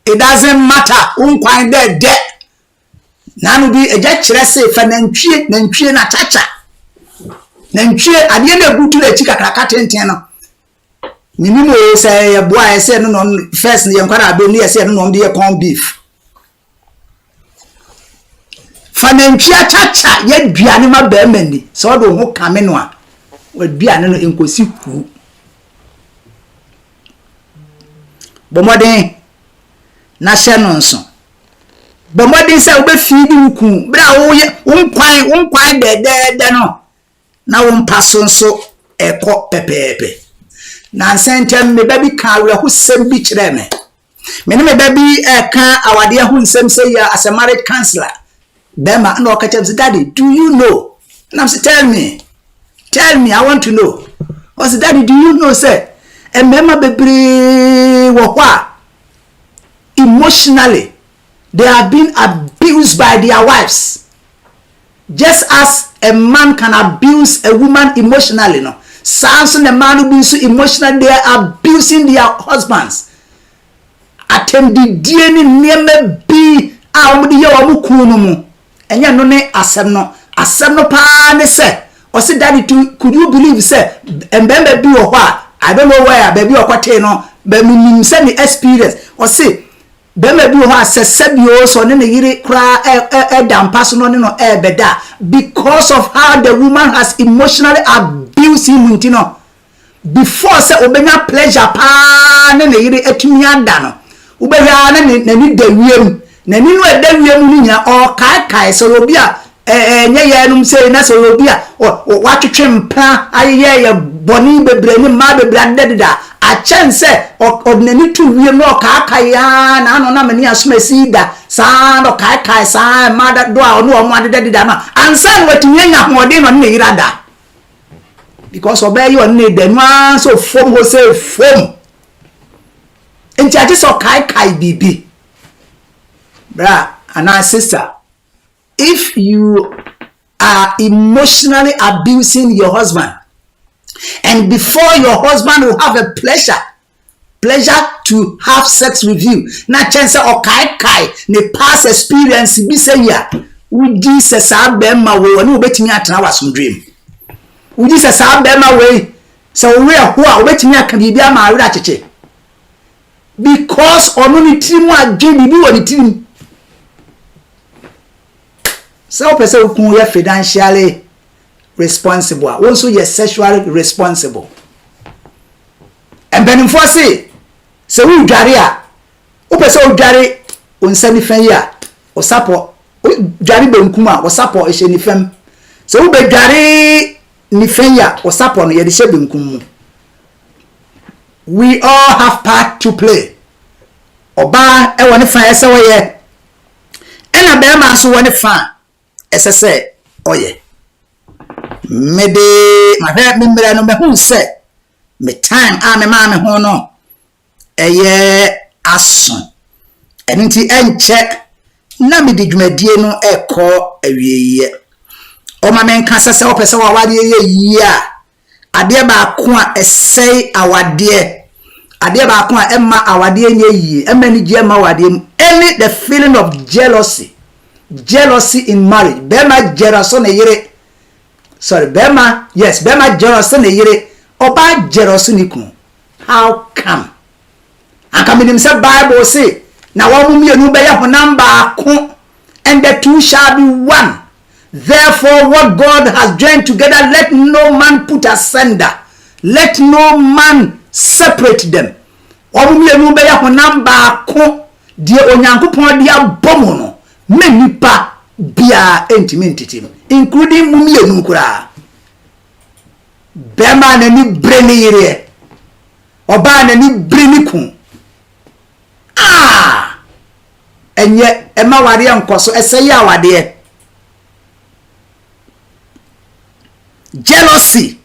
It doesn't matter. Unquine dead. Nanu be a jet say for nantwie na chacha. Nantwie adie na gutu le chika krakata nteno. Minimo say boy say no first ye nkwana be no say no dey corn beef. Fanentia chacha ye duane ma ba mani so do ho kame no a wa duane no enkosi ku bomoden na hye no nso bomoden se obe fidi ku bra wo ye wonkwan de no na wo mpaso nso eko pepepe na sentem me ba bi ka we ho sem bi kire me ne ba bi ka awade ho nsem say ya as a marriage counselor. Bema no catch daddy, do you know? And I'm saying, tell me, I want to know. I said, daddy, do you know, say, and Bema baby emotionally, they have been abused by their wives. Just as a man can abuse a woman emotionally, no. Samson, a man who is so emotional, they are abusing their husbands. Attempted DNA near be out the yamukunumu. And ya no ne asem no pa ne say o say daddy could you believe say embembe bi wo ho I don't know where baby okwate no but me say me experience o say bema bi ho asesebio so ne yire kra dampa so no ne no beda because of how the woman has emotionally abused him intino before say obenya pleasure pa ne yire atumi ada no ubehwa ne ni dawiem na ni no dawiem ni nya o kai so obi a nye ye num say na so obi a watwetwe mpa aye ye boni bebre ni ma bebre adedida a chance ordinary to we no ka ya na no na mani asomasi da sa no kai sa ma da do a no mo adedida na ansan watumi nya hode no ne yirada because obey you ne da no so form ho say form enti ati so kai bibi bra and our sister, if you are emotionally abusing your husband, and before your husband will have a pleasure to have sex with you, na chance or kai ne past experience be say ya we Jesus abema we no betimi atena wasum dream we Jesus abema we so we ho a betimi aka bibia ma awira cheche because onu ni tirimu adwe bibi woni tirimu. So person who is financially responsible, also you're sexually responsible. And then for say, so we jaria, o person jari on semi fenya, or support jari benkuma, or support is any fem. So we be jari ni fenya, or support no yedishe benkumu. We all have part to play. Oba e woni fan ese wo ye. Ena be ma so woni fan. Say, oh yeah, maybe my head member no me who say me time me man ho no ason enti enche na me di dwumadie no ekọ awieye o ma men kan sese opese wa wade ye a ade ba ko a esei awade ade ba ko a emma awade nye yi emma ni je ma wade any the feeling of jealousy in marriage. Bema jealousy na yire. Sorry, bema jealousy na yire. Oba jealousy ni kun. How come? Aka minim say Bible say na wo mu mienu be ya honam baako and the two shall be one. Therefore what God has joined together let no man put asunder. Let no man separate them. Wo mu mienu be ya honam baako die onyankopon dia bomo no. Many pa bia intimate including mumienu kura bema na ni breni yire oba na ni breni ku enye ema ware enkoso eseye awade jealousy,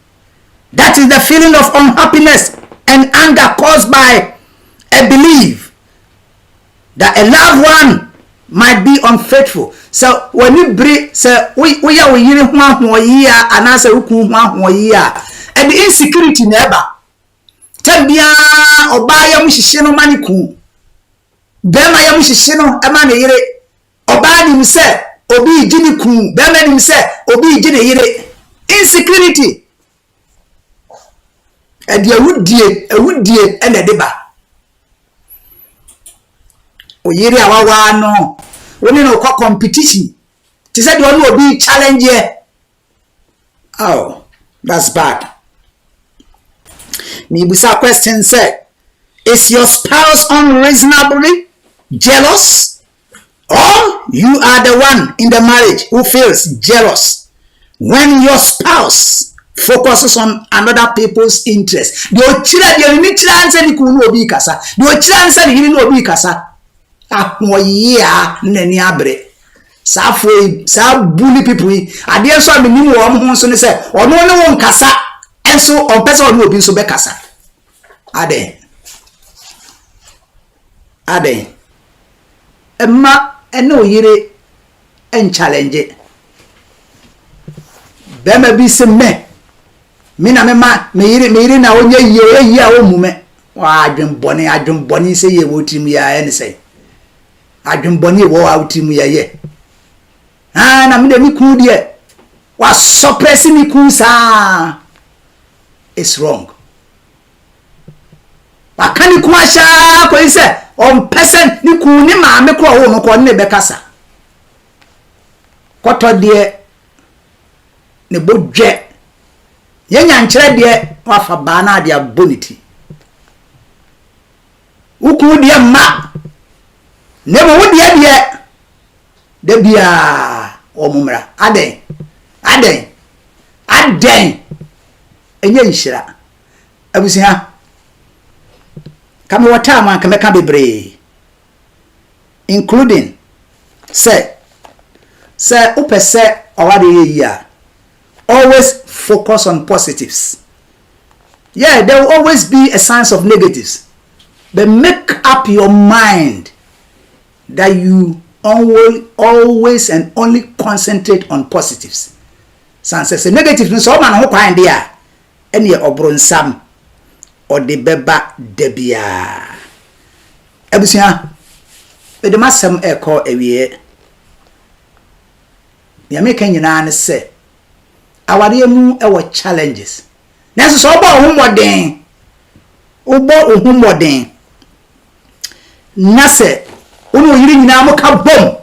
that is the feeling of unhappiness and anger caused by a belief that a loved one might be unfaithful. So when you bring say we are yiri ho here and answer uku ho here and the insecurity never tabia oba ya muhihye no maniku bema ya muhihye no ema na yire oba nim say obi gini ku bema nim say obi gini yire insecurity and awudie and edeba oyiri awawa no woni no kwa competition ti said one will be challenge here. Oh, that's bad. Nibusa question said, is your spouse unreasonably jealous, or you are the one in the marriage who feels jealous when your spouse focuses on another people's interest? The chira the ni chira anse ni kunu obi kasa, the chira anse ni no obi kasa. Amoya nani abre sa foi sa bully people ade so me nim wo mo so ne se ono ne won kasa enso on pese ono obi so be kasa ade emma ene oyire en challenge be ma bi se me na me yire na onye yi a wo mu me wa adwen boni se ye wo tim ya ene se adwemboni wo awtimu ye na me de ku de wa suppress me ku sa it's wrong. Wakani ku asha ko ise on person ni ku ni maame kro wo no ko ne be kasa koto de ne bodwe yenya nkyere de wafa ba na de aboniti uku de ma ne mo de de bia omumra aden enye nhyira abusia kama watama kama bebre including say upese awade year always focus on positives. Yeah, there will always be a sense of negatives, but make up your mind that you always and only concentrate on positives. Sans negative so man ho kwan dia ene obronsam or the beba debia abusia be de masem e call ewie ya make nyina ne se aware mu e wo challenges na so obo ohumodin na se onu yiri nyina mo ka bom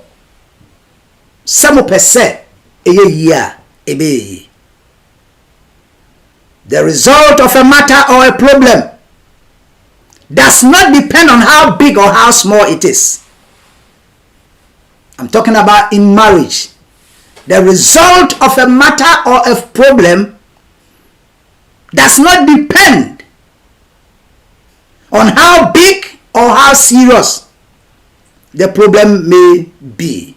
samo pese eye yia ebe. The result of a matter or a problem does not depend on how big or how small it is. I'm talking about in marriage. The result of a matter or a problem does not depend on how big or how serious the problem may be.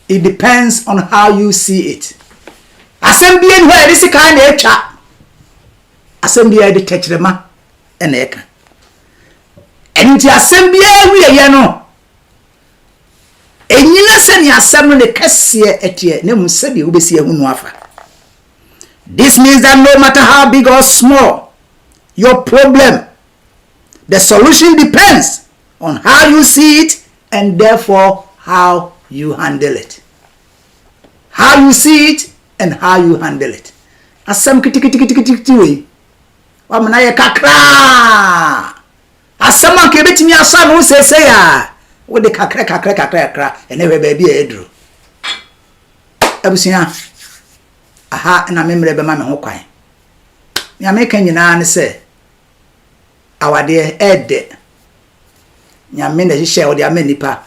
It depends on how you see it. Assembly where this kind of chat. Assembly the techrema and eka. And the assembly we are no. And you listen your assembly the cassia etie ne musabi ubesi hunwafa. This means that no matter how big or small your problem, the solution depends on how you see it and therefore how you handle it. How you see it and how you handle it. Asam kiti we. Wa mna ye kakra. Asama ke betimi asa no sese ya. Wo de kakra ene we ba bia edru. Abusia. Aha na memre be ma me ho kwan. Nya me kan nyina ne se awade ede. Nya me na hihye wo de amanipa.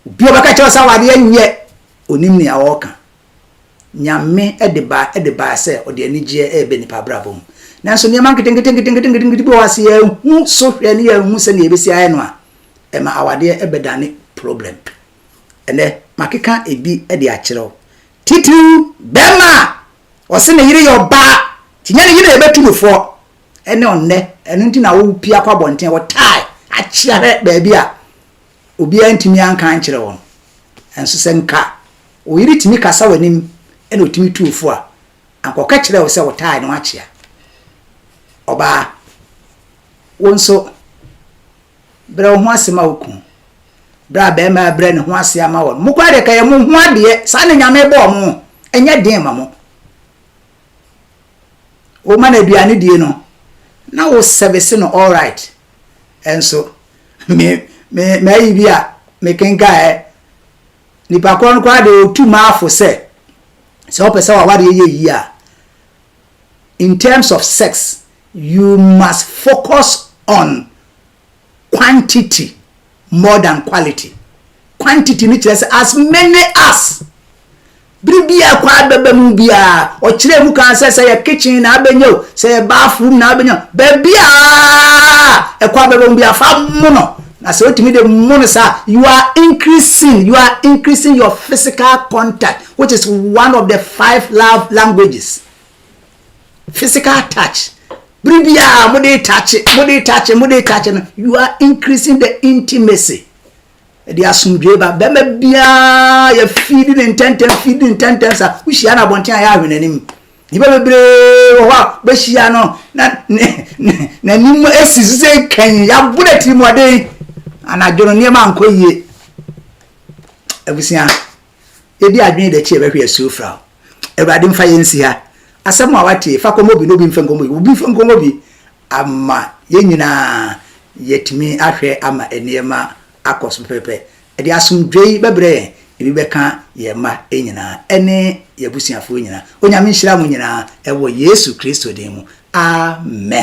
Bi obaka che osa awade nye onim ni awoka. Nyame edeba se ode anigye ebe nipa brabom nanso niam nketenkete bo wase ya hu so hwe ne ya hu se ne ebesi aye no a ema awade ebedane problem ene makeka ebi ede akyerew titu bema wose ne yire yoba tinya ne yire ebetumufo ene onne eno nti na wo pia kwa bonten wo tai akyere ba bia obi antimi anka akyere won enso se nka o yire timi kasa wanim ene otimi tuofo a ankoka kire wo se wo tai no akyea oba wonso bra ho asema oku bra ba ma bra ne ho ase ama won mo kwa de ka ye mo ho ade sa ne nyame bo mo enya den ma mo o ma na duane die no na wo service no all right enso me bia me kenka ni pa kon kwa de otu ma afo se so pesa wa wade ye yi a in terms of sex you must focus on quantity more than quality. Quantity means as many as bribia kwa bebe mu bia o kire mu kan say kitchen na abenyo say bathroom na abenyo bebia e kwa bebe mu bia fa mu no na say otimi de mu no sa you are increasing your physical contact, which is one of the 5 love languages. Physical touch. Bribia mo dey touch, you are increasing the intimacy. The asumdwe ba bema bia ya feeding in 10 times a uhia na bonten ya hwenanim ni ba bebre ho ba hia no na nim esise kan ya buleti modern anadwono ne ma ankoyie abusia edi adwen de che be hwe asufra ewrade mfa yensi ha asem a wate fa komo bi no bi mfa komo bi ama ye nyina yetimi ahwe ama eniema akos pepe edi asumdwei bebre ebi beka ye ma enyina ene yebusiafo nyina onyame nhira mu nyina ewo Yesu Kristo demu amen.